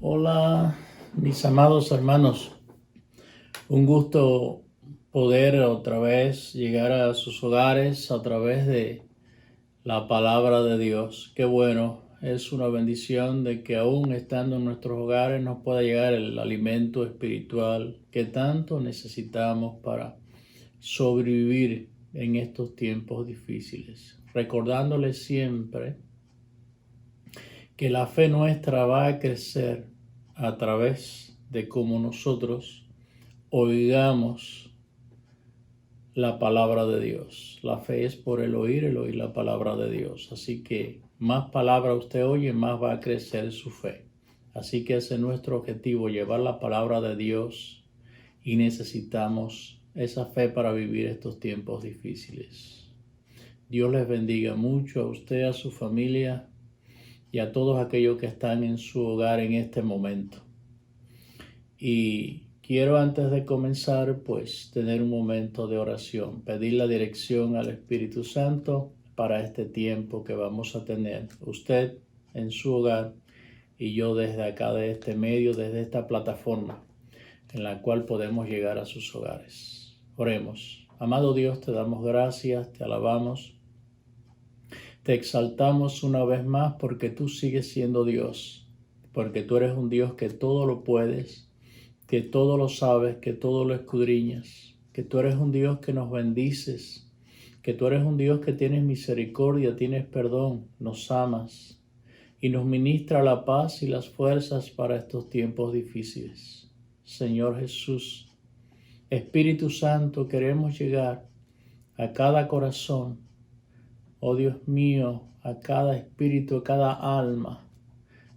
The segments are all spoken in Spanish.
Hola, mis amados hermanos. Un gusto poder otra vez llegar a sus hogares a través de la palabra de Dios. Qué bueno, es una bendición de que aún estando en nuestros hogares nos pueda llegar el alimento espiritual que tanto necesitamos para sobrevivir en estos tiempos difíciles. Recordándoles siempre que la fe nuestra va a crecer a través de cómo nosotros oigamos la palabra de Dios. La fe es por el oír la palabra de Dios. Así que más palabra usted oye, más va a crecer su fe. Así que ese es nuestro objetivo, llevar la palabra de Dios, y necesitamos esa fe para vivir estos tiempos difíciles. Dios les bendiga mucho a usted, a su familia y a todos aquellos que están en su hogar en este momento. Y quiero, antes de comenzar, pues tener un momento de oración, pedir la dirección al Espíritu Santo para este tiempo que vamos a tener, usted en su hogar y yo desde acá, de este medio, desde esta plataforma en la cual podemos llegar a sus hogares. Oremos. Amado Dios, te damos gracias, te alabamos, te exaltamos una vez más porque tú sigues siendo Dios, porque tú eres un Dios que todo lo puedes, que todo lo sabes, que todo lo escudriñas, que tú eres un Dios que nos bendices, que tú eres un Dios que tienes misericordia, tienes perdón, nos amas y nos ministra la paz y las fuerzas para estos tiempos difíciles. Señor Jesús, Espíritu Santo, queremos llegar a cada corazón, oh Dios mío, a cada espíritu, a cada alma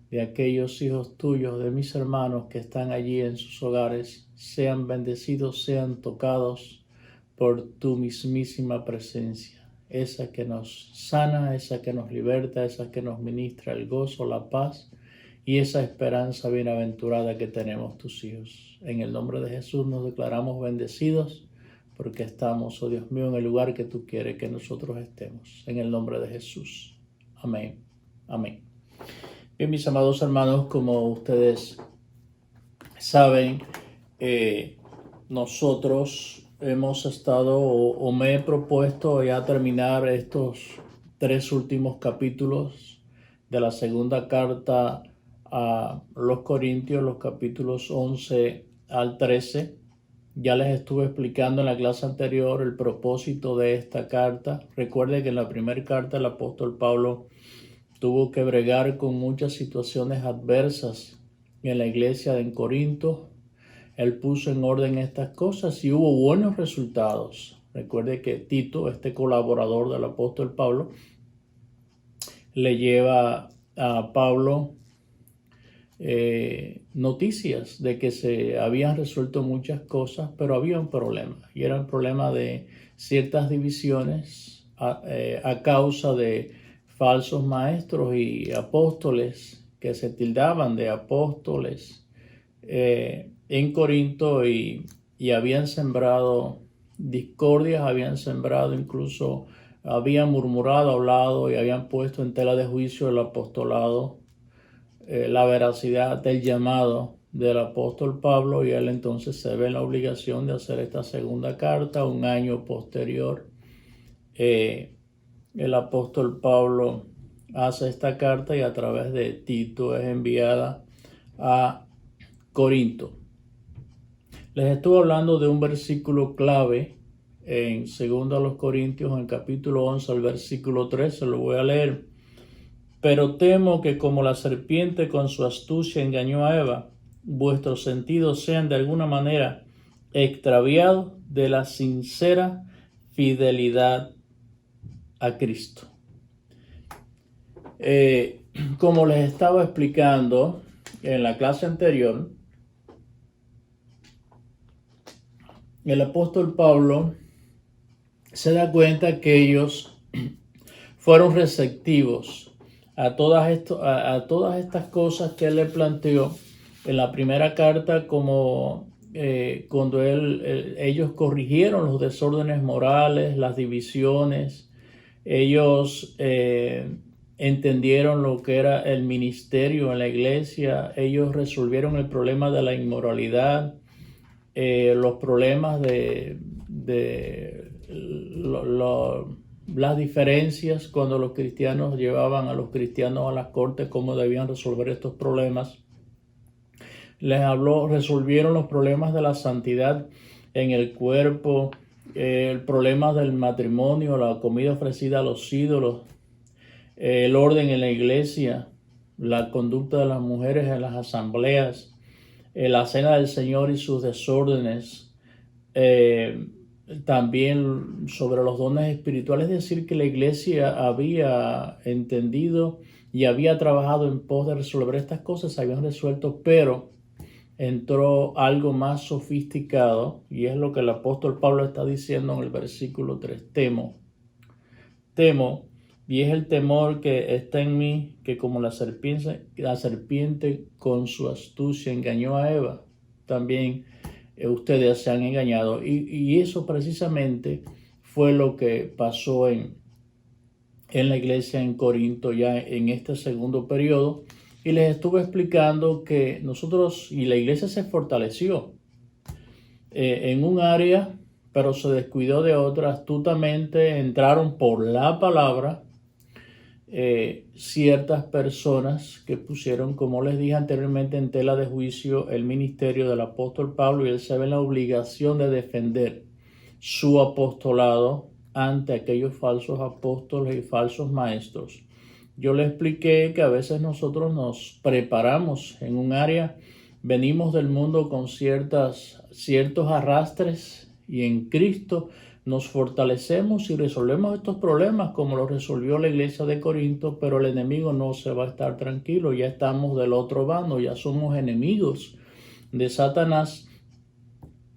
de aquellos hijos tuyos, de mis hermanos que están allí en sus hogares, sean bendecidos, sean tocados por tu mismísima presencia, esa que nos sana, esa que nos liberta, esa que nos ministra el gozo, la paz y esa esperanza bienaventurada que tenemos tus hijos. En el nombre de Jesús nos declaramos bendecidos porque estamos, oh Dios mío, en el lugar que tú quieres que nosotros estemos. En el nombre de Jesús. Amén. Amén. Bien, mis amados hermanos, como ustedes saben, nosotros hemos estado o me he propuesto ya terminar estos 3 últimos capítulos de la segunda carta a los Corintios, los capítulos 11 al 13. Ya les estuve explicando en la clase anterior el propósito de esta carta. Recuerde que en la primera carta el apóstol Pablo tuvo que bregar con muchas situaciones adversas en la iglesia de Corinto. Él puso en orden estas cosas y hubo buenos resultados. Recuerde que Tito, este colaborador del apóstol Pablo, le lleva a Pablo noticias de que se habían resuelto muchas cosas, pero había un problema, y era un problema de ciertas divisiones a causa de falsos maestros y apóstoles que se tildaban de apóstoles en Corinto y habían sembrado discordias, habían sembrado incluso, habían murmurado, hablado y habían puesto en tela de juicio el apostolado, la veracidad del llamado del apóstol Pablo, y él entonces se ve en la obligación de hacer esta segunda carta un año posterior. El apóstol Pablo hace esta carta y a través de Tito es enviada a Corinto. Les estuve hablando de un versículo clave en 2 Corintios, en el capítulo 11, al versículo 13, lo voy a leer. Pero temo que como la serpiente con su astucia engañó a Eva, vuestros sentidos sean de alguna manera extraviados de la sincera fidelidad a Cristo. Como les estaba explicando en la clase anterior, el apóstol Pablo se da cuenta que ellos fueron receptivos a todas estas cosas que él le planteó en la primera carta, como cuando ellos corrigieron los desórdenes morales, las divisiones. Ellos entendieron lo que era el ministerio en la iglesia. Ellos resolvieron el problema de la inmoralidad, los problemas de las diferencias cuando los cristianos llevaban a los cristianos a las cortes, cómo debían resolver estos problemas. Les habló, resolvieron los problemas de la santidad en el cuerpo, el problema del matrimonio, la comida ofrecida a los ídolos, el orden en la iglesia, la conducta de las mujeres en las asambleas, la cena del Señor y sus desórdenes, también sobre los dones espirituales. Es decir, que la iglesia había entendido y había trabajado en pos de resolver estas cosas, se habían resuelto, pero entró algo más sofisticado, y es lo que el apóstol Pablo está diciendo en el versículo 3. Temo, y es el temor que está en mí, que como la serpiente con su astucia engañó a Eva, también ustedes se han engañado. Y eso precisamente fue lo que pasó en la iglesia en Corinto, ya en este segundo periodo. Y les estuve explicando que nosotros y la iglesia se fortaleció en un área, pero se descuidó de otra. Astutamente entraron por la palabra ciertas personas que pusieron, como les dije anteriormente, en tela de juicio el ministerio del apóstol Pablo, y él se ve en la obligación de defender su apostolado ante aquellos falsos apóstoles y falsos maestros. Yo le expliqué que a veces nosotros nos preparamos en un área, venimos del mundo con ciertos arrastres, y en Cristo nos fortalecemos y resolvemos estos problemas como lo resolvió la iglesia de Corinto, pero el enemigo no se va a estar tranquilo. Ya estamos del otro bando, ya somos enemigos de Satanás,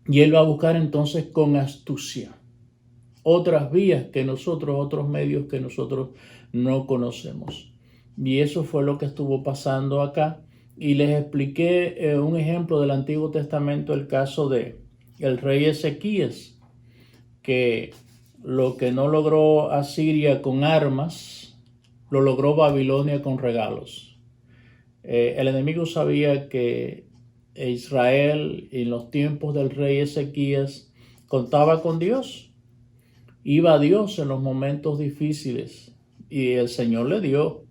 y él va a buscar entonces con astucia otras vías que nosotros, otros medios que nosotros no conocemos. Y eso fue lo que estuvo pasando acá. Y les expliqué un ejemplo del Antiguo Testamento, el caso de el rey Ezequías, que lo que no logró Asiria con armas, lo logró Babilonia con regalos. El enemigo sabía que Israel en los tiempos del rey Ezequías contaba con Dios. Iba a Dios en los momentos difíciles, y el Señor le dio,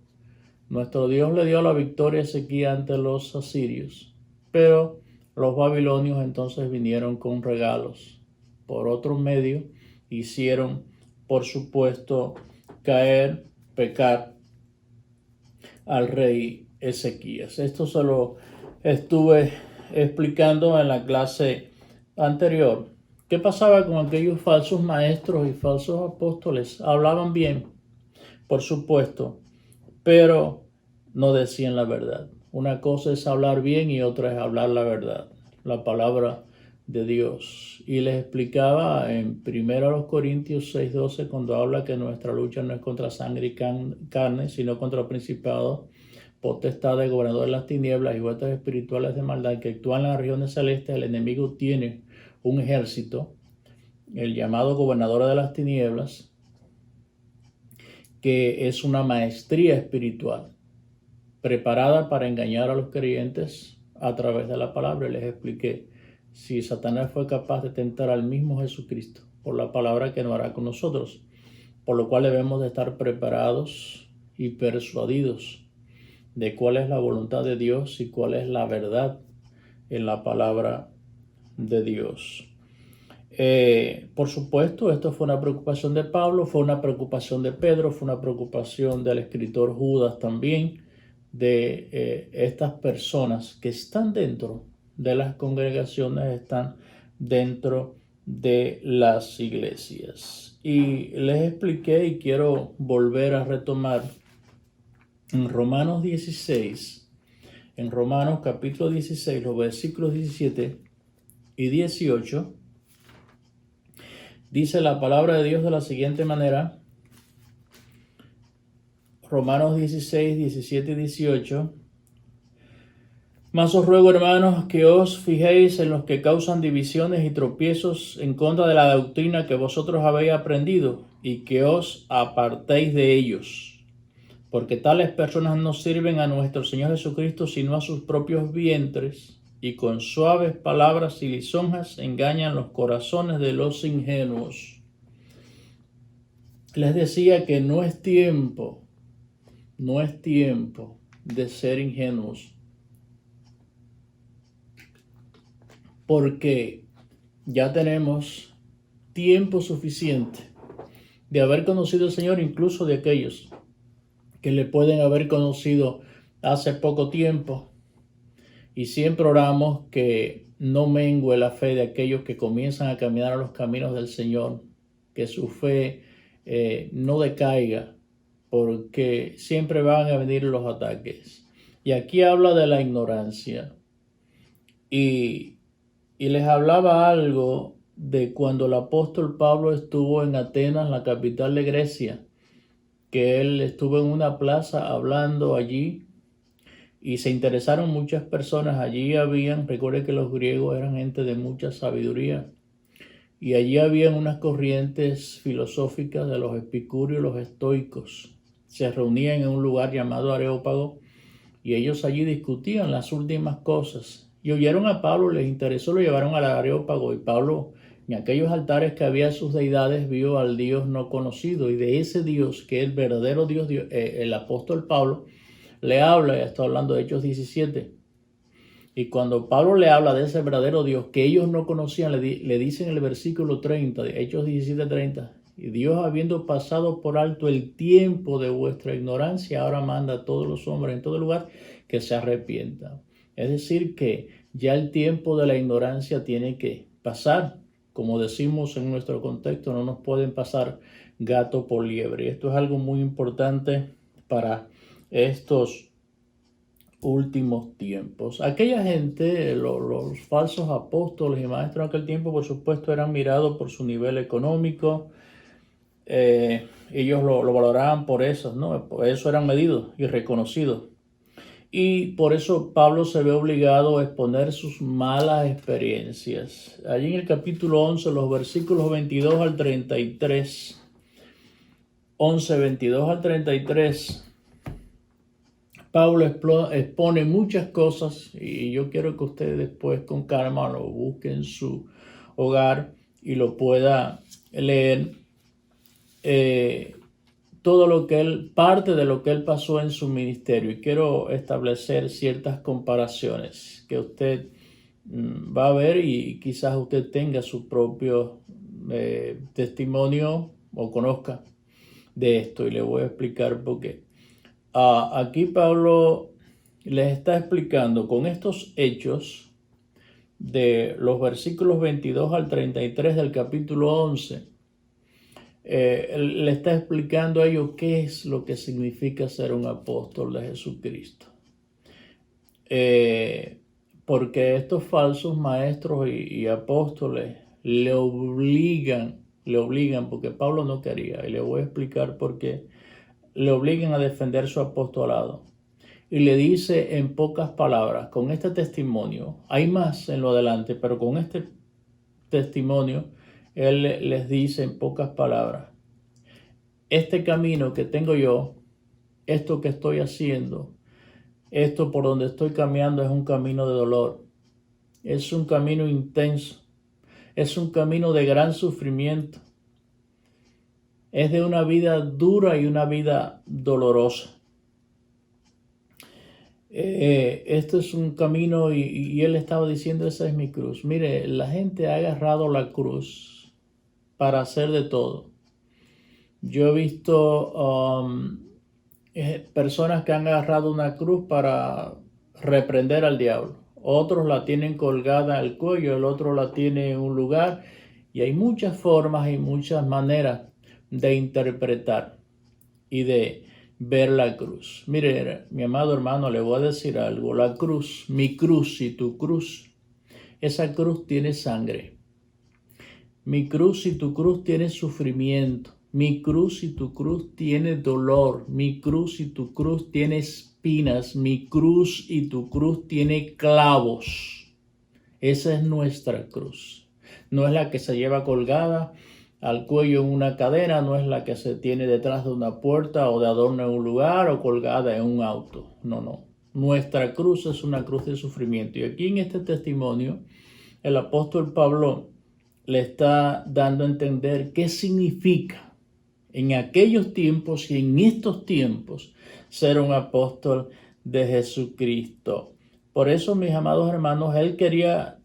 nuestro Dios le dio la victoria a Ezequías ante los asirios. Pero los babilonios entonces vinieron con regalos. Por otro medio, hicieron, por supuesto, pecar al rey Ezequías. Esto se lo estuve explicando en la clase anterior. ¿Qué pasaba con aquellos falsos maestros y falsos apóstoles? Hablaban bien, por supuesto, pero no decían la verdad. Una cosa es hablar bien y otra es hablar la verdad, la palabra de Dios. Y les explicaba en 1 Corintios 6:12, cuando habla que nuestra lucha no es contra sangre y carne, sino contra principados, potestades, gobernadores de las tinieblas y huestes espirituales de maldad que actúan en las regiones celestes. El enemigo tiene un ejército, el llamado gobernador de las tinieblas, que es una maestría espiritual preparada para engañar a los creyentes a través de la palabra. Les expliqué, si Satanás fue capaz de tentar al mismo Jesucristo por la palabra, que no hará con nosotros, por lo cual debemos de estar preparados y persuadidos de cuál es la voluntad de Dios y cuál es la verdad en la palabra de Dios. Por supuesto, esto fue una preocupación de Pablo, fue una preocupación de Pedro, fue una preocupación del escritor Judas también, de estas personas que están dentro de las congregaciones, están dentro de las iglesias. Y les expliqué, y quiero volver a retomar en Romanos 16, en Romanos capítulo 16, los versículos 17 y 18, dice la palabra de Dios de la siguiente manera. Romanos 16, 17 y 18. Mas os ruego, hermanos, que os fijéis en los que causan divisiones y tropiezos en contra de la doctrina que vosotros habéis aprendido, y que os apartéis de ellos. porque tales personas no sirven a nuestro Señor Jesucristo sino a sus propios vientres, y con suaves palabras y lisonjas engañan los corazones de los ingenuos. Les decía que no es tiempo de ser ingenuos, porque ya tenemos tiempo suficiente de haber conocido al Señor, incluso de aquellos que le pueden haber conocido hace poco tiempo, y siempre oramos que no mengue la fe de aquellos que comienzan a caminar a los caminos del Señor, que su fe no decaiga, porque siempre van a venir los ataques. Y aquí habla de la ignorancia, y les hablaba algo de cuando el apóstol Pablo estuvo en Atenas, la capital de Grecia, que él estuvo en una plaza hablando allí y se interesaron muchas personas. Allí recuerde que los griegos eran gente de mucha sabiduría, y allí habían unas corrientes filosóficas de los epicúreos y los estoicos. Se reunían en un lugar llamado Areópago y ellos allí discutían las últimas cosas. Y oyeron a Pablo, les interesó, lo llevaron al Areópago, y Pablo en aquellos altares que había sus deidades vio al Dios no conocido, y de ese Dios, que es el verdadero Dios, el apóstol Pablo le habla, ya está hablando de Hechos 17, y cuando Pablo le habla de ese verdadero Dios que ellos no conocían, le dice en el versículo 30 de Hechos 17:30, y Dios, habiendo pasado por alto el tiempo de vuestra ignorancia, ahora manda a todos los hombres en todo lugar que se arrepientan. Es decir, que ya el tiempo de la ignorancia tiene que pasar. Como decimos en nuestro contexto, no nos pueden pasar gato por liebre. Esto es algo muy importante para estos últimos tiempos. Aquella gente, los falsos apóstoles y maestros en aquel tiempo, por supuesto, eran mirados por su nivel económico. Ellos lo valoraban por eso, ¿no? Por eso eran medidos y reconocidos. Y por eso Pablo se ve obligado a exponer sus malas experiencias. Allí en el capítulo 11, los versículos 22 al 33, 11, 22 al 33, Pablo expone muchas cosas, y yo quiero que ustedes después con calma lo busquen en su hogar y lo pueda leer. Todo lo que parte de lo que él pasó en su ministerio, y quiero establecer ciertas comparaciones que usted va a ver, y quizás usted tenga su propio testimonio o conozca de esto, y le voy a explicar por qué. Aquí Pablo les está explicando con estos hechos de los versículos 22 al 33 del capítulo 11. Le está explicando a ellos qué es lo que significa ser un apóstol de Jesucristo. Porque estos falsos maestros y apóstoles le obligan, porque Pablo no quería, y le voy a explicar por qué, le obligan a defender su apostolado. Y le dice en pocas palabras, con este testimonio, hay más en lo adelante, pero con este testimonio, él les dice en pocas palabras: este camino que tengo yo, esto que estoy haciendo, esto por donde estoy caminando, es un camino de dolor, es un camino intenso, es un camino de gran sufrimiento, es de una vida dura y una vida dolorosa. Esto es un camino, y él estaba diciendo: esa es mi cruz. Mire, la gente ha agarrado la cruz para hacer de todo. Yo he visto personas que han agarrado una cruz para reprender al diablo. Otros la tienen colgada al cuello, el otro la tiene en un lugar, y hay muchas formas y muchas maneras de interpretar y de ver la cruz. Mire, mi amado hermano, le voy a decir algo. La cruz, mi cruz y tu cruz, esa cruz tiene sangre. Mi cruz y tu cruz tiene sufrimiento. Mi cruz y tu cruz tiene dolor. Mi cruz y tu cruz tiene espinas. Mi cruz y tu cruz tiene clavos. Esa es nuestra cruz. No es la que se lleva colgada al cuello en una cadena no es la que se tiene detrás de una puerta o de adorno en un lugar o colgada en un auto. No, no. Nuestra cruz es una cruz de sufrimiento. Y aquí en este testimonio, el apóstol Pablo le está dando a entender qué significa en aquellos tiempos y en estos tiempos ser un apóstol de Jesucristo. Por eso, mis amados hermanos, él quería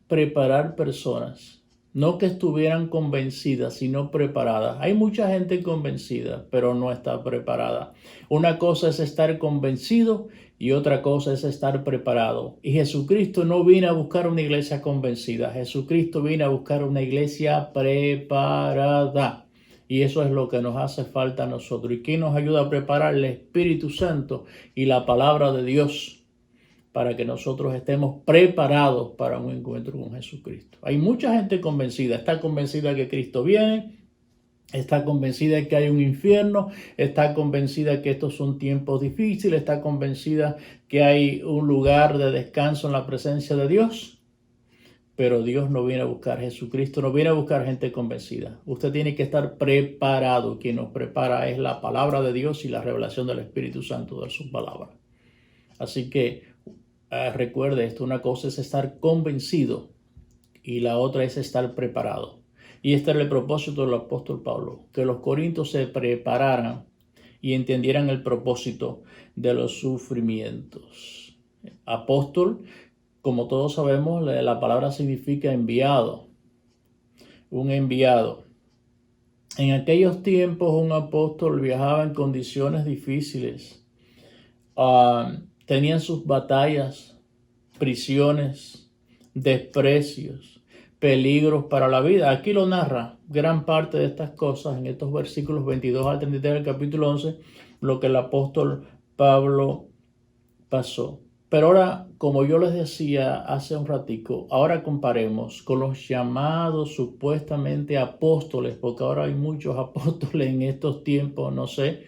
preparar personas, no que estuvieran convencidas, sino preparadas. Hay mucha gente convencida, pero no está preparada. Una cosa es estar convencido y otra cosa es estar preparado. Y Jesucristo no vino a buscar una iglesia convencida. Jesucristo vino a buscar una iglesia preparada. Y eso es lo que nos hace falta a nosotros. ¿Y quién nos ayuda a preparar? El Espíritu Santo y la palabra de Dios, para que nosotros estemos preparados para un encuentro con Jesucristo. Hay mucha gente convencida, está convencida que Cristo viene, está convencida de que hay un infierno, está convencida que estos son tiempos difíciles, está convencida que hay un lugar de descanso en la presencia de Dios. Pero Dios no viene a buscar, Jesucristo no viene a buscar gente convencida. Usted tiene que estar preparado. Quien nos prepara es la palabra de Dios y la revelación del Espíritu Santo de su palabra. Así que recuerde esto, una cosa es estar convencido y la otra es estar preparado. Y este era el propósito del apóstol Pablo, que los corintios se prepararan y entendieran el propósito de los sufrimientos. Apóstol, como todos sabemos, la palabra significa enviado, un enviado. En aquellos tiempos un apóstol viajaba en condiciones difíciles. Tenían sus batallas, prisiones, desprecios, peligros para la vida. Aquí lo narra gran parte de estas cosas en estos versículos 22 al 33 del capítulo 11, lo que el apóstol Pablo pasó. Pero ahora, como yo les decía hace un ratico, ahora comparemos con los llamados supuestamente apóstoles, porque ahora hay muchos apóstoles en estos tiempos, no sé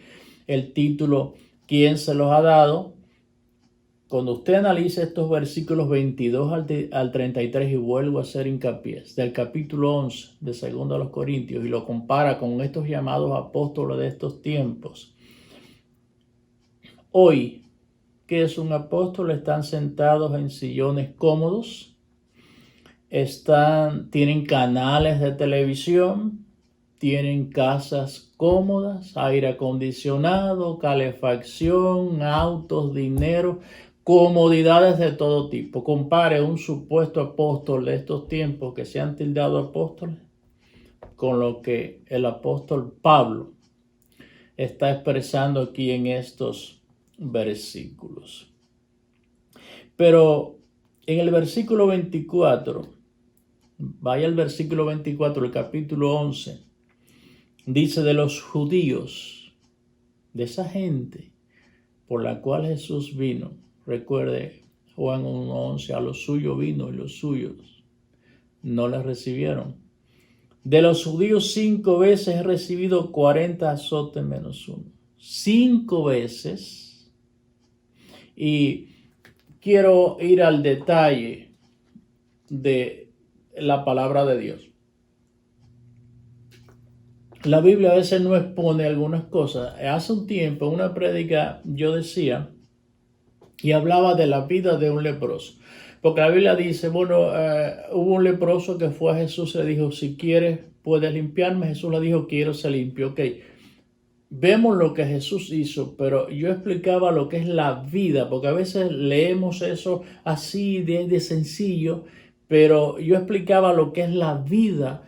el título, quién se los ha dado. Cuando usted analiza estos versículos 22 al 33 y vuelvo a hacer hincapié del capítulo 11 de 2 de los Corintios y lo compara con estos llamados apóstoles de estos tiempos. Hoy, ¿qué es un apóstol? Están sentados en sillones cómodos, tienen canales de televisión, tienen casas cómodas, aire acondicionado, calefacción, autos, dinero, comodidades de todo tipo. Compare un supuesto apóstol de estos tiempos que se han tildado apóstoles con lo que el apóstol Pablo está expresando aquí en estos versículos. Pero en el versículo 24, vaya al versículo 24 del capítulo 11, dice de los judíos, de esa gente por la cual Jesús vino. Recuerde Juan 1:11, a los suyos vino y los suyos no les recibieron. De los judíos 5 veces he recibido 40 azotes menos uno. 5 veces. Y quiero ir al detalle de la palabra de Dios. La Biblia a veces no expone algunas cosas. Hace un tiempo en una prédica yo decía y hablaba de la vida de un leproso. Porque la Biblia dice, bueno, hubo un leproso que fue a Jesús y le dijo, si quieres puedes limpiarme. Jesús le dijo, quiero ser limpio. Ok, vemos lo que Jesús hizo, pero yo explicaba lo que es la vida, porque a veces leemos eso así de sencillo, pero yo explicaba lo que es la vida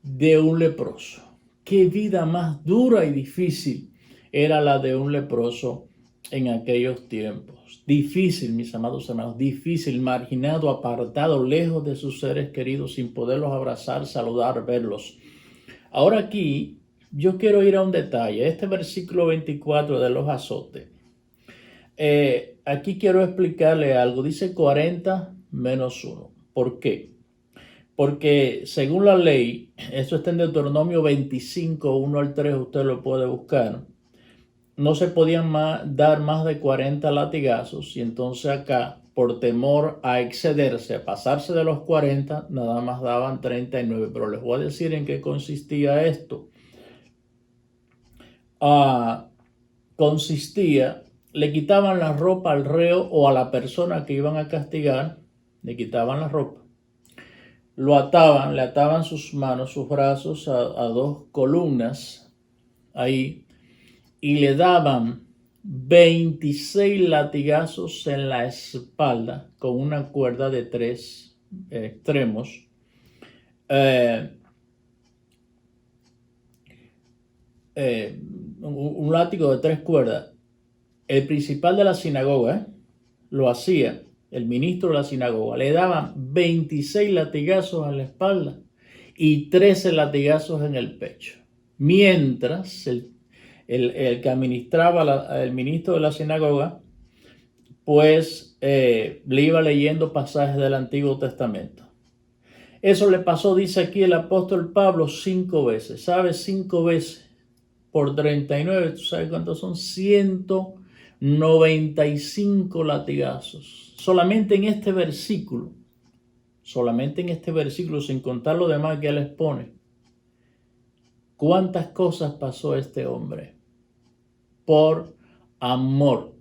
de un leproso. Qué vida más dura y difícil era la de un leproso en aquellos tiempos. Difícil, mis amados hermanos, difícil, marginado, apartado, lejos de sus seres queridos, sin poderlos abrazar, saludar, verlos. Ahora aquí yo quiero ir a un detalle, este versículo 24 de los azotes. Aquí quiero explicarle algo, dice 40 menos 1. ¿Por qué? Porque según la ley, esto está en Deuteronomio 25, 1 al 3, usted lo puede buscar. No se podían dar más de 40 latigazos y entonces acá por temor a excederse, a pasarse de los 40, nada más daban 39. Pero les voy a decir en qué consistía esto. Le quitaban la ropa al reo o a la persona que iban a castigar, le quitaban la ropa. Lo ataban, le ataban sus manos, sus brazos a dos columnas ahí y le daban 26 latigazos en la espalda con una cuerda de 3 extremos. Un látigo de 3 cuerdas. El principal de la sinagoga lo hacía, el ministro de la sinagoga, le daban 26 latigazos en la espalda y 13 latigazos en el pecho. Mientras el que administraba, el ministro de la sinagoga, pues le iba leyendo pasajes del Antiguo Testamento. Eso le pasó, dice aquí el apóstol Pablo, 5 veces. ¿Sabes? 5 veces por 39, ¿tú sabes cuántos son? 195 latigazos. Solamente en este versículo, sin contar lo demás que él expone. ¿Cuántas cosas pasó este hombre? Por amor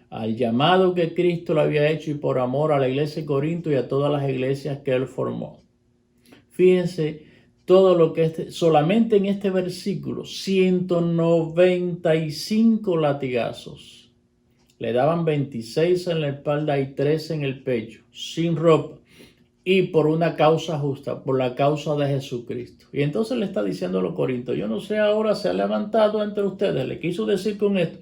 al llamado que Cristo le había hecho y por amor a la iglesia de Corinto y a todas las iglesias que él formó. Fíjense todo lo que solamente en este versículo, 195 latigazos. Le daban 26 en la espalda y 13 en el pecho, sin ropa, y por una causa justa, por la causa de Jesucristo. Y entonces le está diciendo a los corintios, yo no sé, ahora se ha levantado entre ustedes. Le quiso decir con esto,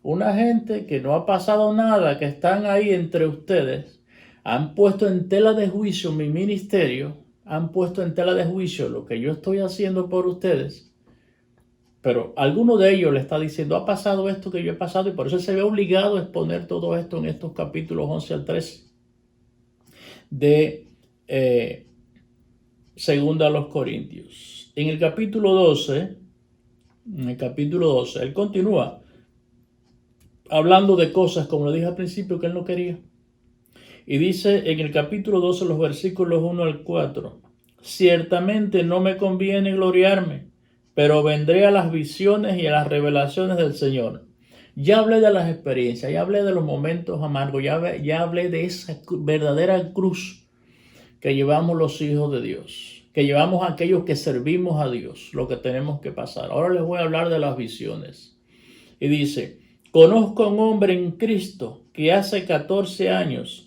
una gente que no ha pasado nada, que están ahí entre ustedes, han puesto en tela de juicio mi ministerio, han puesto en tela de juicio lo que yo estoy haciendo por ustedes, pero alguno de ellos le está diciendo, ha pasado esto que yo he pasado, y por eso se ve obligado a exponer todo esto en estos capítulos 11 al 13 de segunda a los Corintios. En el capítulo 12, él continúa hablando de cosas, como le dije al principio, que él no quería. Y dice en el capítulo 12, los versículos 1 al 4, ciertamente no me conviene gloriarme, pero vendré a las visiones y a las revelaciones del Señor. Ya hablé de las experiencias, ya hablé de los momentos amargos, ya hablé de esa verdadera cruz que llevamos los hijos de Dios, que llevamos aquellos que servimos a Dios, lo que tenemos que pasar. Ahora les voy a hablar de las visiones. Y dice, conozco a un hombre en Cristo que hace 14 años,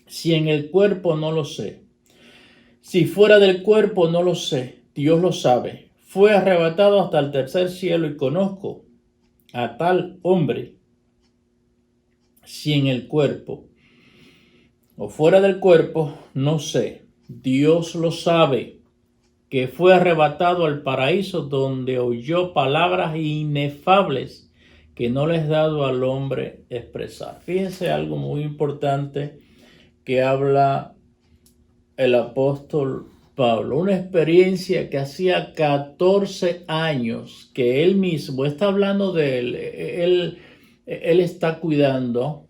si en el cuerpo no lo sé, si fuera del cuerpo no lo sé, Dios lo sabe, fue arrebatado hasta el tercer cielo y conozco a tal hombre, si en el cuerpo o fuera del cuerpo no sé, Dios lo sabe, que fue arrebatado al paraíso donde oyó palabras inefables que no les ha dado al hombre expresar. Fíjense algo muy importante que habla el apóstol Pablo, una experiencia que hacía 14 años que él mismo está hablando de él está cuidando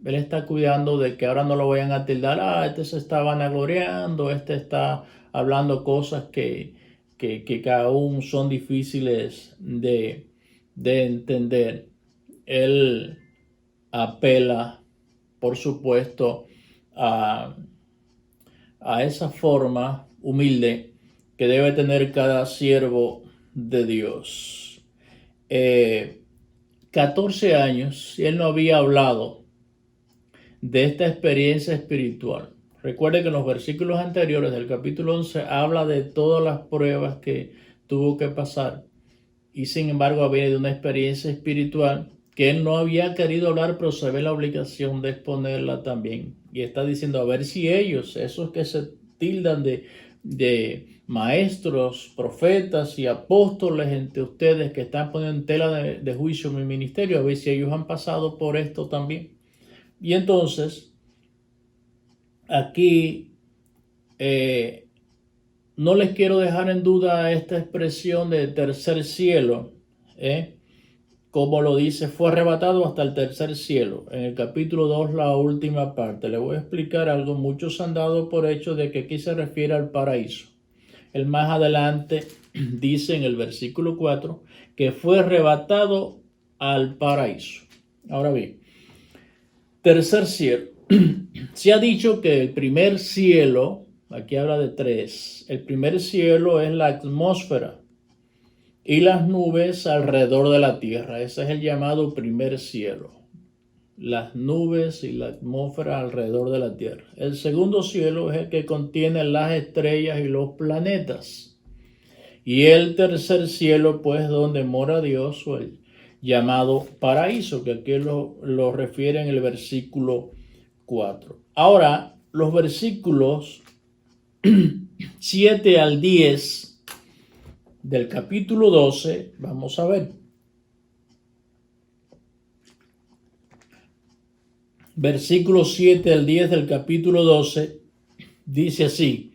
de que ahora no lo vayan a tildar, este se está vanagloriando, este está hablando cosas que aún son difíciles de entender. Él apela, por supuesto, a esa forma humilde que debe tener cada siervo de Dios. 14 años y él no había hablado de esta experiencia espiritual. Recuerde que en los versículos anteriores del capítulo 11 habla de todas las pruebas que tuvo que pasar y sin embargo había de una experiencia espiritual que él no había querido hablar, pero se ve la obligación de exponerla también. Y está diciendo, a ver si ellos, esos que se tildan de maestros, profetas y apóstoles entre ustedes que están poniendo en tela de juicio mi ministerio, a ver si ellos han pasado por esto también. Y entonces, aquí no les quiero dejar en duda esta expresión de tercer cielo, como lo dice, fue arrebatado hasta el tercer cielo. En el capítulo 2, la última parte. Le voy a explicar algo. Muchos han dado por hecho de que aquí se refiere al paraíso. El más adelante dice en el versículo 4 que fue arrebatado al paraíso. Ahora bien, tercer cielo. Se ha dicho que el primer cielo, aquí habla de tres, el primer cielo es la atmósfera y las nubes alrededor de la tierra. Ese es el llamado primer cielo. Las nubes y la atmósfera alrededor de la tierra. El segundo cielo es el que contiene las estrellas y los planetas. Y el tercer cielo, pues, donde mora Dios, o el llamado paraíso, que aquí lo refiere en el versículo 4. Ahora, los versículos 7 al 10 del capítulo 12, vamos a ver. Versículos 7 al 10 del capítulo 12, dice así: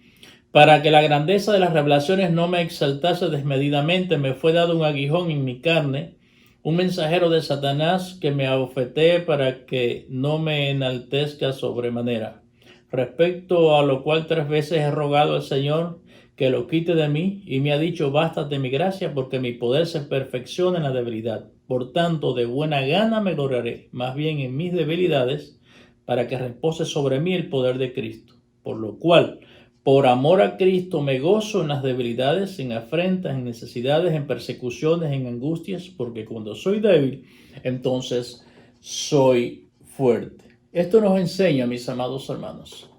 para que la grandeza de las revelaciones no me exaltase desmedidamente, me fue dado un aguijón en mi carne, un mensajero de Satanás que me abofetee para que no me enaltezca sobremanera. Respecto a lo cual 3 veces he rogado al Señor que lo quite de mí, y me ha dicho: bástate mi gracia, porque mi poder se perfecciona en la debilidad. Por tanto, de buena gana me gloriaré, más bien en mis debilidades, para que repose sobre mí el poder de Cristo. Por lo cual, por amor a Cristo, me gozo en las debilidades, en afrentas, en necesidades, en persecuciones, en angustias, porque cuando soy débil, entonces soy fuerte. Esto nos enseña, mis amados hermanos,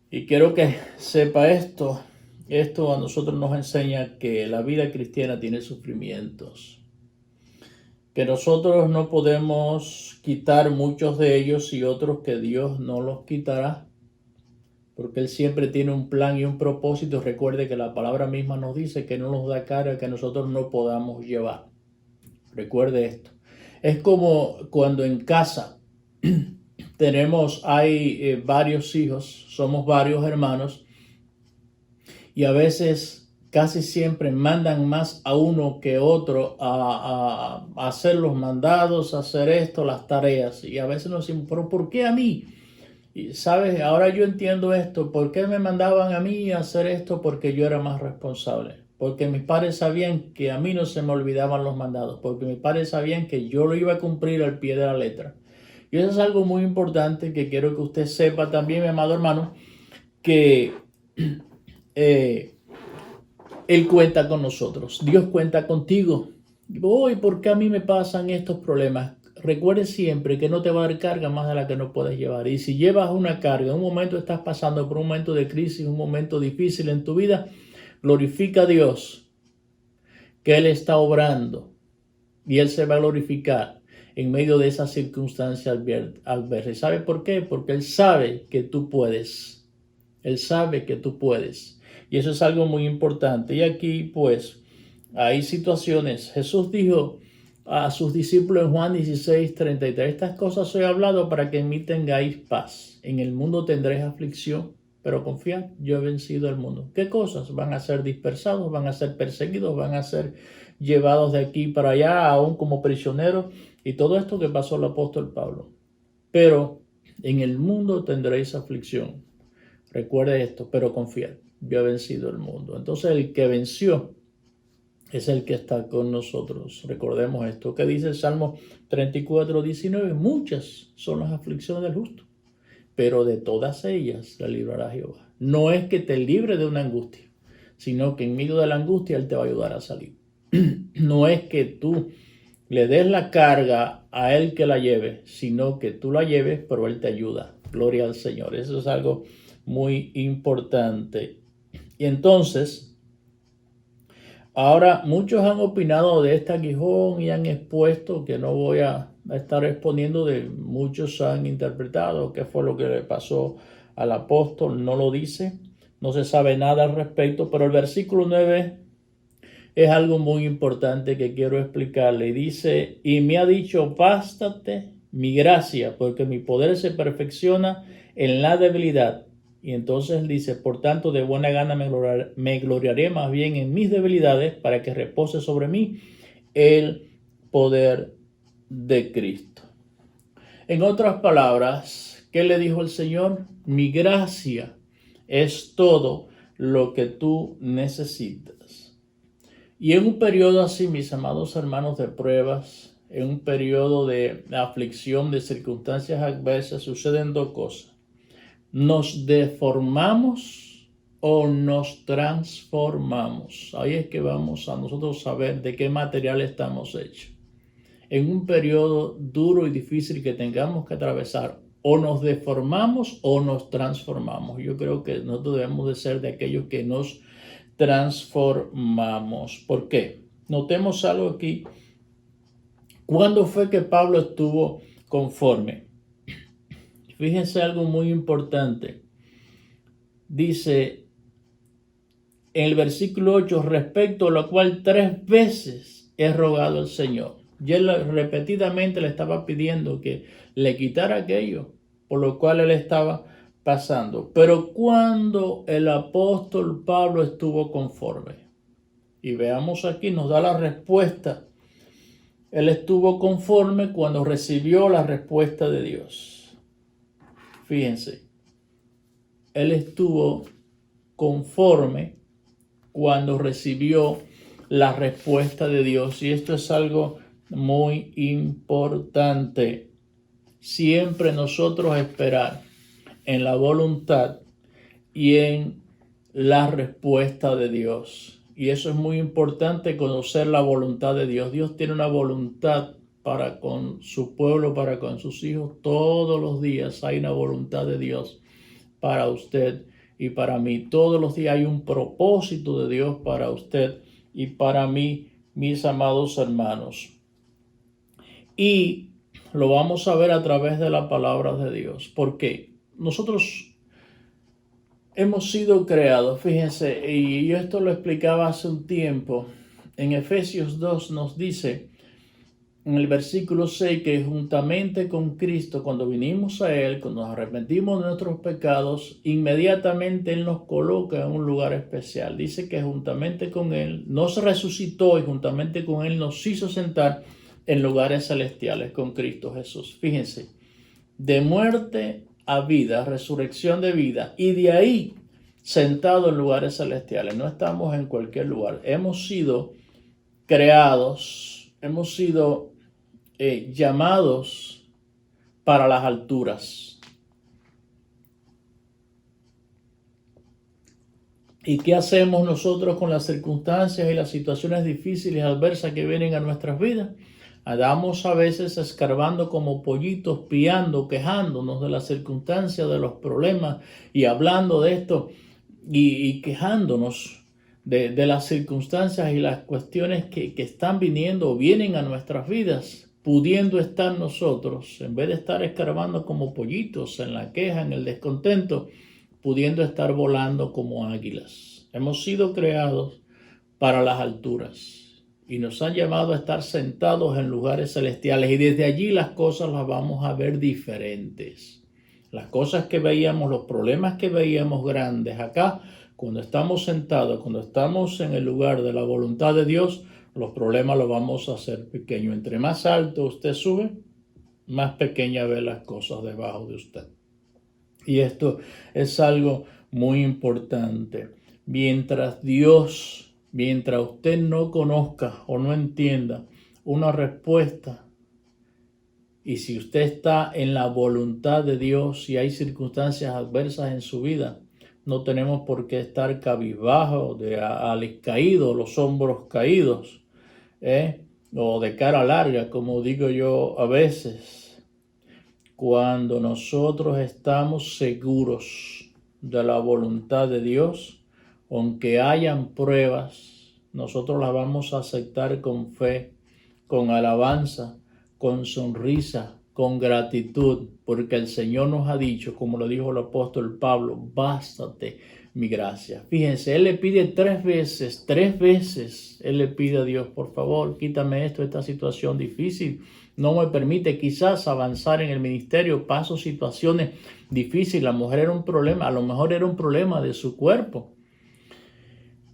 y quiero que sepa esto a nosotros nos enseña que la vida cristiana tiene sufrimientos, que nosotros no podemos quitar muchos de ellos y otros que Dios no los quitará, porque Él siempre tiene un plan y un propósito. Recuerde que la palabra misma nos dice que no nos da carga que nosotros no podamos llevar. Recuerde esto. Es como cuando en casa hay varios hijos, somos varios hermanos, y a veces casi siempre mandan más a uno que otro a hacer los mandados, a hacer esto, las tareas, y a veces nos decimos: pero ¿por qué a mí? Y sabes, ahora yo entiendo esto. ¿Por qué me mandaban a mí a hacer esto? Porque yo era más responsable. Porque mis padres sabían que a mí no se me olvidaban los mandados. Porque mis padres sabían que yo lo iba a cumplir al pie de la letra. Y eso es algo muy importante que quiero que usted sepa también, mi amado hermano, que Él cuenta con nosotros. Dios cuenta contigo. ¿Y por qué a mí me pasan estos problemas? Recuerde siempre que no te va a dar carga más de la que no puedes llevar. Y si llevas una carga, en un momento estás pasando por un momento de crisis, un momento difícil en tu vida, glorifica a Dios, que Él está obrando y Él se va a glorificar en medio de esas circunstancias adversas. ¿Sabe por qué? Porque Él sabe que tú puedes. Él sabe que tú puedes. Y eso es algo muy importante. Y aquí, pues, hay situaciones. Jesús dijo a sus discípulos en Juan 16:33: estas cosas os he hablado para que en mí tengáis paz. En el mundo tendréis aflicción, pero confiad, yo he vencido al mundo. ¿Qué cosas? Van a ser dispersados, van a ser perseguidos, van a ser llevados de aquí para allá, aún como prisioneros, y todo esto que pasó el apóstol Pablo. Pero en el mundo tendréis aflicción. Recuerde esto, pero confiad, yo he vencido el mundo. Entonces el que venció es el que está con nosotros. Recordemos esto que dice el Salmo 34:19: muchas son las aflicciones del justo, pero de todas ellas la librará Jehová. No es que te libre de una angustia, sino que en medio de la angustia Él te va a ayudar a salir. No es que tú le des la carga a Él que la lleve, sino que tú la lleves, pero Él te ayuda. Gloria al Señor. Eso es algo muy importante. Y entonces, ahora muchos han opinado de este aguijón y han expuesto, que no voy a estar exponiendo, de muchos han interpretado qué fue lo que le pasó al apóstol. No lo dice, no se sabe nada al respecto, pero el versículo 9 es algo muy importante que quiero explicarle. Y dice: y me ha dicho: bástate mi gracia, porque mi poder se perfecciona en la debilidad. Y entonces él dice: por tanto, de buena gana me gloriaré más bien en mis debilidades, para que repose sobre mí el poder de Cristo. En otras palabras, ¿qué le dijo el Señor? Mi gracia es todo lo que tú necesitas. Y en un periodo así, mis amados hermanos, de pruebas, en un periodo de aflicción, de circunstancias adversas, suceden dos cosas. Nos deformamos o nos transformamos. Ahí es que vamos a nosotros saber de qué material estamos hechos. En un periodo duro y difícil que tengamos que atravesar, o nos deformamos o nos transformamos. Yo creo que nosotros debemos de ser de aquellos que nos transformamos. ¿Por qué? Notemos algo aquí. ¿Cuándo fue que Pablo estuvo conforme? Fíjense algo muy importante. Dice en el versículo 8, respecto a lo cual 3 veces he rogado al Señor. Y él repetidamente le estaba pidiendo que le quitara aquello por lo cual él estaba pasando. Pero cuando el apóstol Pablo estuvo conforme, y veamos aquí, nos da la respuesta. Él estuvo conforme cuando recibió la respuesta de Dios. Fíjense, él estuvo conforme cuando recibió la respuesta de Dios. Y esto es algo muy importante. Siempre nosotros esperar en la voluntad y en la respuesta de Dios. Y eso es muy importante, conocer la voluntad de Dios. Dios tiene una voluntad para con su pueblo, para con sus hijos. Todos los días hay una voluntad de Dios para usted y para mí. Todos los días hay un propósito de Dios para usted y para mí, mis amados hermanos. Y lo vamos a ver a través de la palabra de Dios. Porque nosotros hemos sido creados, fíjense, y yo esto lo explicaba hace un tiempo. En Efesios 2 nos dice, en el versículo 6, que juntamente con Cristo, cuando vinimos a Él, cuando nos arrepentimos de nuestros pecados, inmediatamente Él nos coloca en un lugar especial. Dice que juntamente con Él nos resucitó y juntamente con Él nos hizo sentar en lugares celestiales con Cristo Jesús. Fíjense, de muerte a vida, resurrección de vida, y de ahí sentado en lugares celestiales. No estamos en cualquier lugar. Hemos sido creados, hemos sido llamados para las alturas. ¿Y qué hacemos nosotros con las circunstancias y las situaciones difíciles y adversas que vienen a nuestras vidas? Andamos a veces escarbando como pollitos, piando, quejándonos de las circunstancias, de los problemas y hablando de esto y quejándonos de las circunstancias y las cuestiones que están viniendo o vienen a nuestras vidas, pudiendo estar nosotros, en vez de estar escarbando como pollitos en la queja, en el descontento, pudiendo estar volando como águilas. Hemos sido creados para las alturas. Y nos han llamado a estar sentados en lugares celestiales. Y desde allí las cosas las vamos a ver diferentes. Las cosas que veíamos, los problemas que veíamos grandes acá, cuando estamos sentados, cuando estamos en el lugar de la voluntad de Dios, los problemas los vamos a hacer pequeños. Entre más alto usted sube, más pequeña ve las cosas debajo de usted. Y esto es algo muy importante. Mientras usted no conozca o no entienda una respuesta, y si usted está en la voluntad de Dios y hay circunstancias adversas en su vida, no tenemos por qué estar cabizbajo, caídos, los hombros caídos, o de cara larga, como digo yo a veces. Cuando nosotros estamos seguros de la voluntad de Dios, aunque hayan pruebas, nosotros las vamos a aceptar con fe, con alabanza, con sonrisa, con gratitud, porque el Señor nos ha dicho, como lo dijo el apóstol Pablo, bástate mi gracia. Fíjense, Él le pide 3 veces, Él le pide a Dios, por favor, quítame esta situación difícil. No me permite quizás avanzar en el ministerio, paso situaciones difíciles. La mujer era un problema, a lo mejor era un problema de su cuerpo.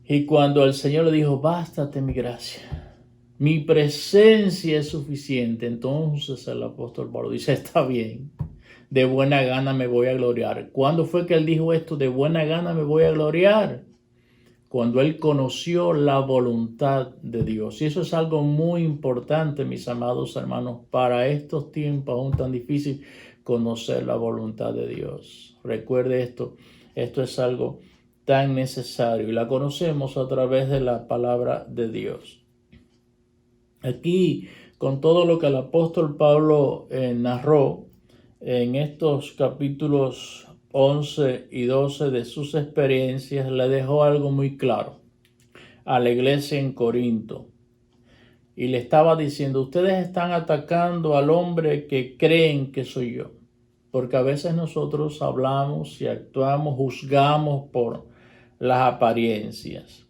Y cuando el Señor le dijo, bástate mi gracia, Mi presencia es suficiente. Entonces el apóstol Pablo dice, está bien, de buena gana me voy a gloriar. ¿Cuándo fue que él dijo esto? De buena gana me voy a gloriar. Cuando él conoció la voluntad de Dios. Y eso es algo muy importante, mis amados hermanos, para estos tiempos aún tan difíciles, conocer la voluntad de Dios. Recuerde esto es algo tan necesario y la conocemos a través de la palabra de Dios. Aquí, con todo lo que el apóstol Pablo narró en estos capítulos 11 y 12 de sus experiencias, le dejó algo muy claro a la iglesia en Corinto. Y le estaba diciendo, ustedes están atacando al hombre que creen que soy yo. Porque a veces nosotros hablamos y actuamos, juzgamos por las apariencias.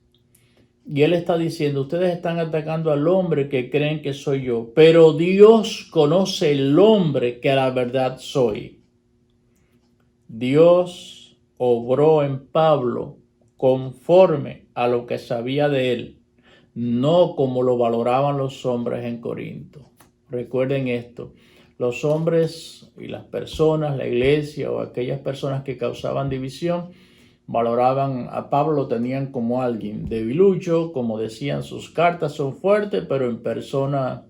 Y él está diciendo, ustedes están atacando al hombre que creen que soy yo. Pero Dios conoce el hombre que a la verdad soy. Dios obró en Pablo conforme a lo que sabía de él, no como lo valoraban los hombres en Corinto. Recuerden esto, los hombres y las personas, la iglesia o aquellas personas que causaban división, valoraban a Pablo, lo tenían como alguien debilucho, como decían, sus cartas son fuertes, pero en persona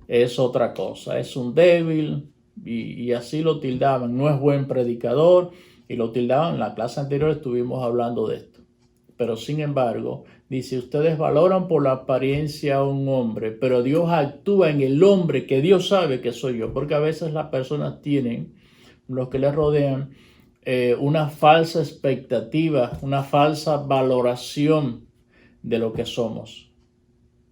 es otra cosa, es un débil, y así lo tildaban, no es buen predicador, y lo tildaban. En la clase anterior estuvimos hablando de esto. Pero sin embargo, dice, ustedes valoran por la apariencia a un hombre, pero Dios actúa en el hombre que Dios sabe que soy yo, porque a veces las personas tienen, los que les rodean, una falsa expectativa, una falsa valoración de lo que somos.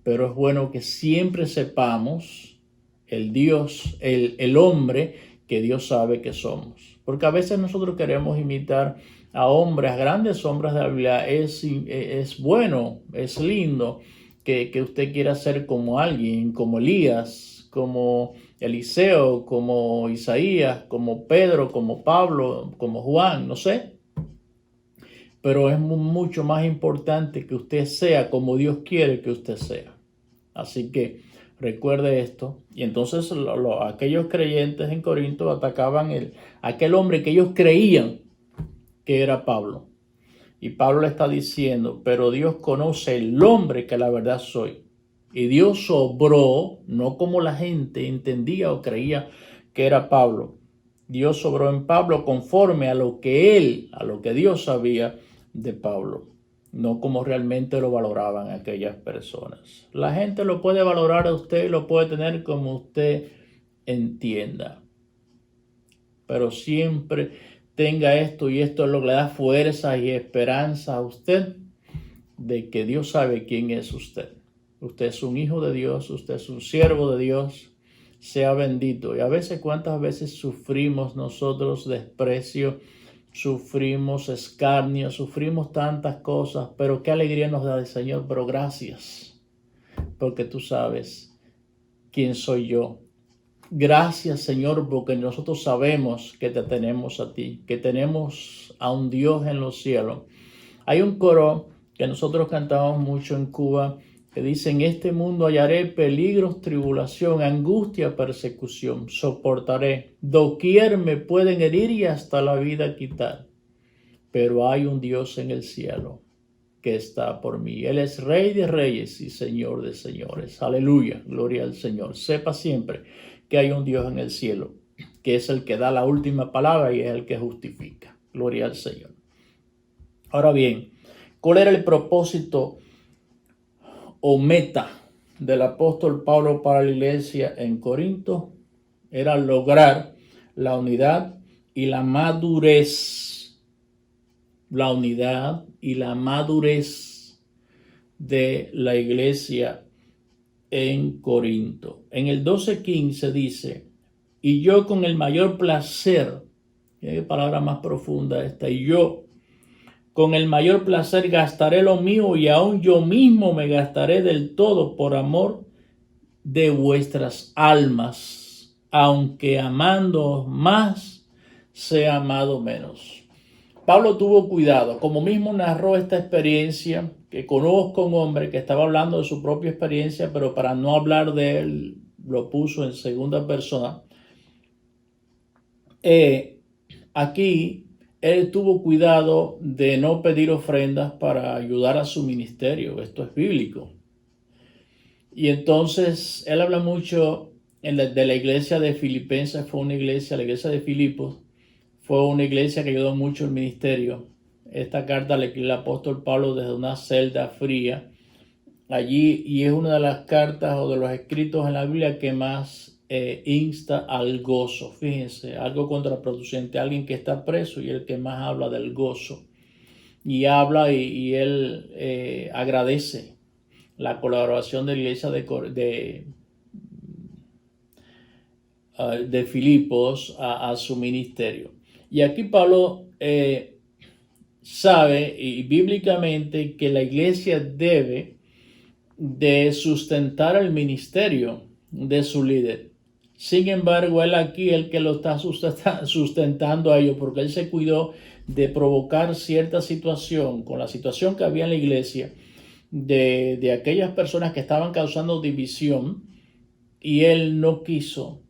Pero es bueno que siempre sepamos el Dios, el hombre que Dios sabe que somos. Porque a veces nosotros queremos imitar a hombres, a grandes hombres de la Biblia. Es bueno, es lindo que usted quiera ser como alguien, como Elías, como Eliseo, como Isaías, como Pedro, como Pablo, como Juan, no sé. Pero es mucho más importante que usted sea como Dios quiere que usted sea. Así que recuerde esto. Y entonces aquellos creyentes en Corinto atacaban aquel hombre que ellos creían que era Pablo. Y Pablo le está diciendo, pero Dios conoce el hombre que la verdad soy. Y Dios obró, no como la gente entendía o creía que era Pablo. Dios obró en Pablo conforme a lo que Dios sabía de Pablo, no como realmente lo valoraban aquellas personas. La gente lo puede valorar a usted y lo puede tener como usted entienda. Pero siempre tenga esto, y esto es lo que le da fuerza y esperanza a usted, de que Dios sabe quién es usted. Usted es un hijo de Dios, usted es un siervo de Dios, sea bendito. Y a veces, ¿cuántas veces sufrimos nosotros desprecio? Sufrimos escarnio, sufrimos tantas cosas, pero qué alegría nos da el Señor. Pero gracias, porque tú sabes quién soy yo. Gracias, Señor, porque nosotros sabemos que te tenemos a ti, que tenemos a un Dios en los cielos. Hay un coro que nosotros cantamos mucho en Cuba que dice: en este mundo hallaré peligros, tribulación, angustia, persecución, soportaré, doquier me pueden herir y hasta la vida quitar. Pero hay un Dios en el cielo que está por mí. Él es Rey de reyes y Señor de señores. Aleluya, gloria al Señor. Sepa siempre que hay un Dios en el cielo, que es el que da la última palabra y es el que justifica. Gloria al Señor. Ahora bien, ¿cuál era el propósito o meta del apóstol Pablo para la iglesia en Corinto? Era lograr la unidad y la madurez. La unidad y la madurez de la iglesia en Corinto. En el 12:15 dice: y yo con el mayor placer, qué palabra más profunda esta, y yo con el mayor placer gastaré lo mío, y aún yo mismo me gastaré del todo por amor de vuestras almas, aunque amando más sea amado menos. Pablo tuvo cuidado, como mismo narró esta experiencia, que conozco un hombre que estaba hablando de su propia experiencia, pero para no hablar de él, lo puso en segunda persona. Aquí él tuvo cuidado de no pedir ofrendas para ayudar a su ministerio. Esto es bíblico. Y entonces él habla mucho de la iglesia de Filipenses. Fue una iglesia, la iglesia de Filipos, fue una iglesia que ayudó mucho el ministerio. Esta carta le escribió el apóstol Pablo desde una celda fría allí, y es una de las cartas o de los escritos en la Biblia que más insta al gozo. Fíjense, algo contraproducente, alguien que está preso y el que más habla del gozo. Y habla y él agradece la colaboración de la iglesia de Filipos a su ministerio. Y aquí Pablo sabe y bíblicamente que la iglesia debe de sustentar el ministerio de su líder. Sin embargo, él aquí el que lo está sustentando a ellos, porque él se cuidó de provocar cierta situación, con la situación que había en la iglesia, de aquellas personas que estaban causando división, y él no quiso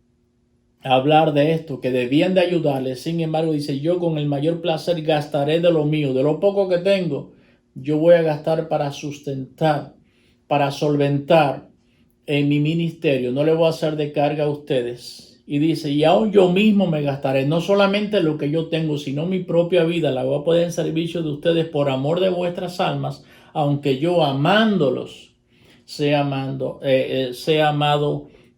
hablar de esto, que debían de ayudarles. Sin embargo, dice, yo con el mayor placer gastaré de lo mío, de lo poco que tengo, yo voy a gastar para sustentar, para solventar en mi ministerio. No le voy a hacer de carga a ustedes. Y dice, y aún yo mismo me gastaré, no solamente lo que yo tengo, sino mi propia vida, la voy a poner en servicio de ustedes por amor de vuestras almas, aunque yo amándolos sea amado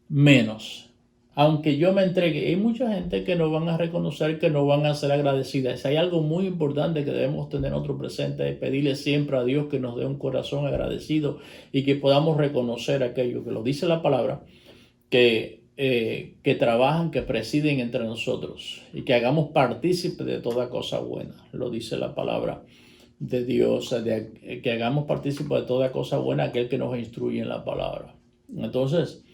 menos. Aunque yo me entregue, hay mucha gente que no van a reconocer, que no van a ser agradecidas. Hay algo muy importante que debemos tener otro presente, es pedirle siempre a Dios que nos dé un corazón agradecido y que podamos reconocer aquello que lo dice la palabra, que trabajan, que presiden entre nosotros, y que hagamos partícipe de toda cosa buena. Lo dice la palabra de Dios, que hagamos partícipe de toda cosa buena aquel que nos instruye en la palabra. Entonces,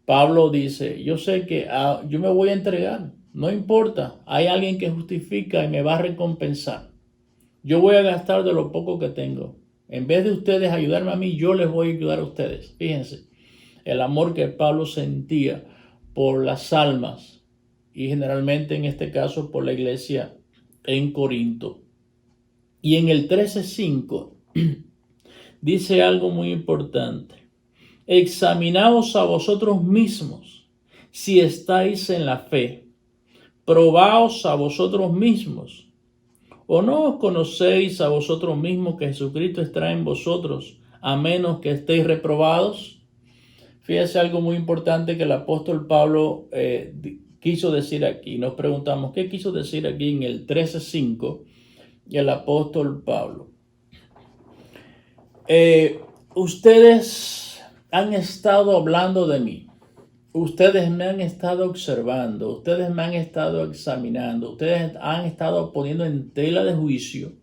Pablo dice, yo sé que yo me voy a entregar, no importa, hay alguien que justifica y me va a recompensar. Yo voy a gastar de lo poco que tengo. En vez de ustedes ayudarme a mí, yo les voy a ayudar a ustedes. Fíjense, el amor que Pablo sentía por las almas, y generalmente en este caso por la iglesia en Corinto. Y en el 13:5 dice algo muy importante. Examinaos a vosotros mismos si estáis en la fe. Probaos a vosotros mismos. ¿O no os conocéis a vosotros mismos que Jesucristo está en vosotros, a menos que estéis reprobados? Fíjese algo muy importante que el apóstol Pablo quiso decir aquí. Nos preguntamos, ¿qué quiso decir aquí en el 13:5 el apóstol Pablo? Ustedes han estado hablando de mí, ustedes me han estado observando, ustedes me han estado examinando, ustedes han estado poniendo en tela de juicio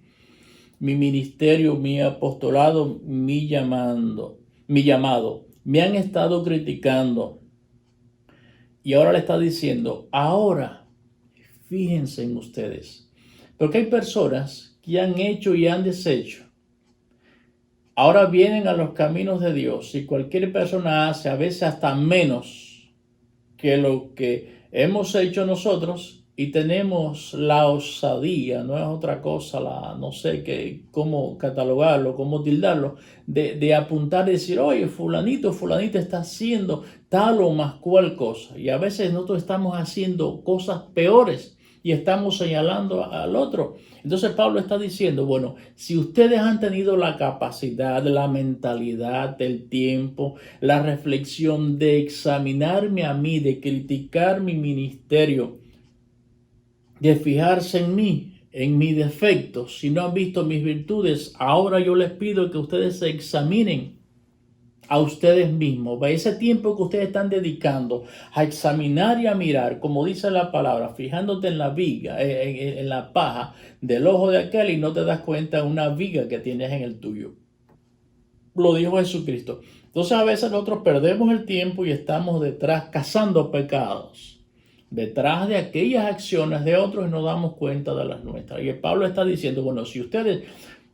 mi ministerio, mi apostolado, mi llamado, me han estado criticando, y ahora le está diciendo, ahora fíjense en ustedes, porque hay personas que han hecho y han deshecho. Ahora vienen a los caminos de Dios, y cualquier persona hace a veces hasta menos que lo que hemos hecho nosotros, y tenemos la osadía, no es otra cosa, no sé cómo catalogarlo, cómo tildarlo, de apuntar y decir, oye, fulanito, fulanita está haciendo tal o más cual cosa. Y a veces nosotros estamos haciendo cosas peores y estamos señalando al otro. Entonces Pablo está diciendo, bueno, si ustedes han tenido la capacidad, la mentalidad, el tiempo, la reflexión de examinarme a mí, de criticar mi ministerio, de fijarse en mí, en mis defectos, si no han visto mis virtudes, ahora yo les pido que ustedes se examinen a ustedes mismos. Ese tiempo que ustedes están dedicando a examinar y a mirar, como dice la palabra, fijándote en la viga, en la paja del ojo de aquel, y no te das cuenta de una viga que tienes en el tuyo. Lo dijo Jesucristo. Entonces a veces nosotros perdemos el tiempo y estamos detrás cazando pecados, detrás de aquellas acciones de otros nos damos cuenta de las nuestras. Y Pablo está diciendo, bueno, si ustedes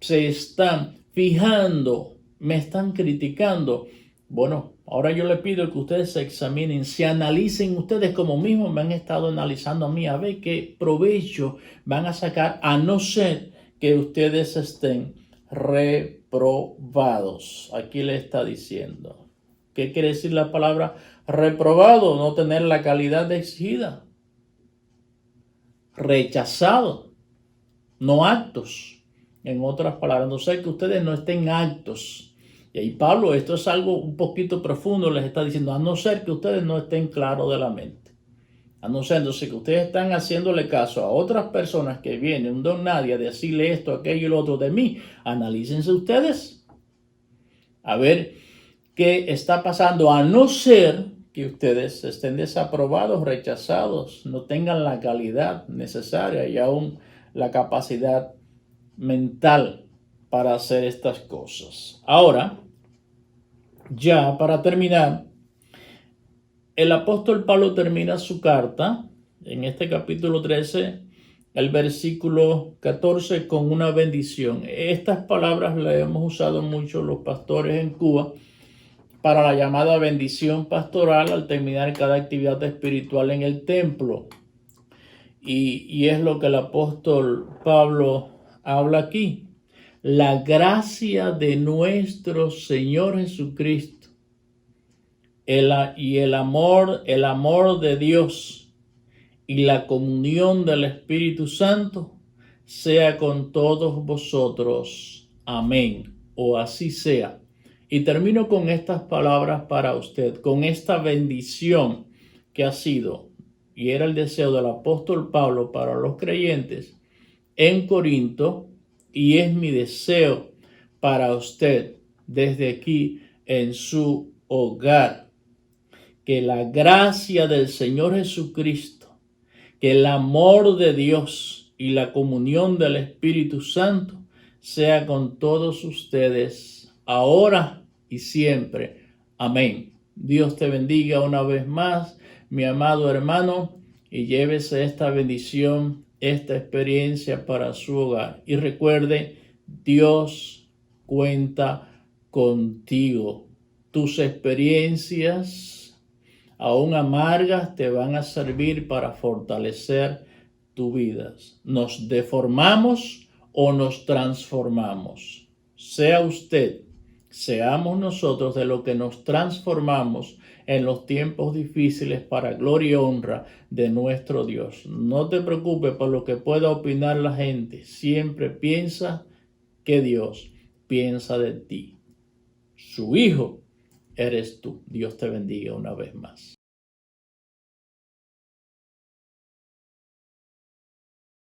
se están fijando, me están criticando, bueno, ahora yo les pido que ustedes se examinen, se analicen ustedes como mismos me han estado analizando a mí, a ver qué provecho van a sacar, a no ser que ustedes estén reprobados. Aquí le está diciendo. ¿Qué quiere decir la palabra reprobado? No tener la calidad exigida. Rechazado. No aptos. En otras palabras, no sé que ustedes no estén aptos. Y ahí Pablo, esto es algo un poquito profundo, les está diciendo, a no ser que ustedes no estén claros de la mente. A no ser entonces que ustedes están haciéndole caso a otras personas que vienen, un don nadie, a decirle esto, aquello y lo otro de mí. Analícense ustedes. A ver qué está pasando, a no ser que ustedes estén desaprobados, rechazados, no tengan la calidad necesaria y aún la capacidad mental para hacer estas cosas. Ahora, ya para terminar, el apóstol Pablo termina su carta en este capítulo 13, el versículo 14, con una bendición. Estas palabras las hemos usado mucho los pastores en Cuba para la llamada bendición pastoral al terminar cada actividad espiritual en el templo. Y es lo que el apóstol Pablo habla aquí. La gracia de nuestro Señor Jesucristo y el amor de Dios y la comunión del Espíritu Santo sea con todos vosotros. Amén. O así sea. Y termino con estas palabras para usted, con esta bendición que ha sido y era el deseo del apóstol Pablo para los creyentes en Corinto, y es mi deseo para usted desde aquí en su hogar. Que la gracia del Señor Jesucristo, que el amor de Dios y la comunión del Espíritu Santo sea con todos ustedes ahora y siempre. Amén. Dios te bendiga una vez más, mi amado hermano, y llévese esta bendición, esta experiencia para su hogar. Y recuerde, Dios cuenta contigo. Tus experiencias, aún amargas, te van a servir para fortalecer tu vida. Nos deformamos o nos transformamos. Sea usted, seamos nosotros de lo que nos transformamos en los tiempos difíciles para gloria y honra de nuestro Dios. No te preocupes por lo que pueda opinar la gente. Siempre piensa que Dios piensa de ti. Su hijo eres tú. Dios te bendiga una vez más.